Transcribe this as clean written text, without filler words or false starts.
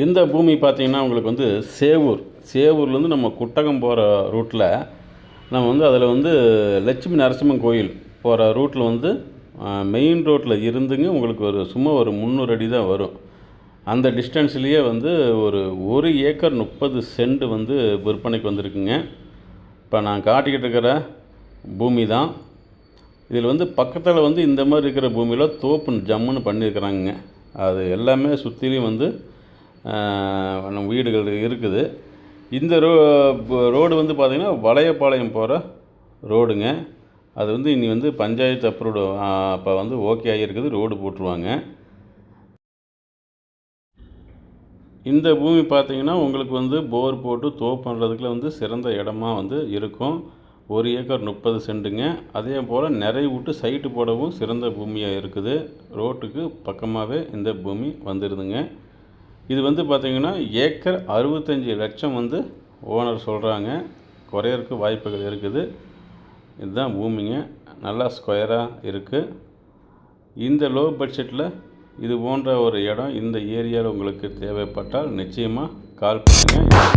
இந்த பூமி பார்த்திங்கன்னா உங்களுக்கு வந்து சேவூர்லேருந்து நம்ம குட்டகம் போகிற ரூட்டில் நம்ம வந்து அதில் வந்து லட்சுமி நரசிம்மன் கோயில் போகிற ரூட்டில் வந்து மெயின் ரோட்டில் இருந்துங்க உங்களுக்கு சும்மா ஒரு 300 அடி தான் வரும். அந்த டிஸ்டன்ஸ்லேயே வந்து ஒரு ஏக்கர் 30 சென்ட் வந்து விற்பனைக்கு வந்திருக்குங்க. இப்போ நான் காட்டிக்கிட்டு இருக்கிற பூமி தான். இதில் வந்து பக்கத்தில் வந்து இந்த மாதிரி இருக்கிற பூமியில் தோப்பு ஜம்முன்னு பண்ணியிருக்கிறாங்க. அது எல்லாமே சுற்றிலையும் வந்து நம்ம வீடுகள் இருக்குது. இந்த ரோடு வந்து பார்த்திங்கன்னா வளையப்பாளையம் போகிற ரோடுங்க. அது வந்து இனி வந்து பஞ்சாயத்து அப்ரூவ்டு அப்போ வந்து ஓகே ஆகியிருக்குது, ரோடு போட்டுருவாங்க. இந்த பூமி பார்த்திங்கன்னா உங்களுக்கு வந்து போர் போட்டு தோப்பு பண்ணுறதுக்குள்ள வந்து சிறந்த இடமா வந்து இருக்கும். 1 ஏக்கர் 30 சென்ட்டுங்க. அதே போல் நிறைய விட்டு சைட்டு போடவும் சிறந்த பூமியாக இருக்குது. ரோட்டுக்கு பக்கமாகவே இந்த பூமி வந்துடுதுங்க. இது வந்து பார்த்திங்கன்னா ஏக்கர் 65 லட்சம் வந்து ஓனர் சொல்கிறாங்க. குறையறக்கு வாய்ப்புகள் இருக்குது. இதுதான் பூமிங்க. நல்லா ஸ்கொயராக இருக்குது. இந்த லோ பட்ஜெட்டில் இது போன்ற ஒரு இடம் இந்த ஏரியாவில் உங்களுக்கு தேவைப்பட்டால் நிச்சயமாக கால் பண்ணுங்கள்.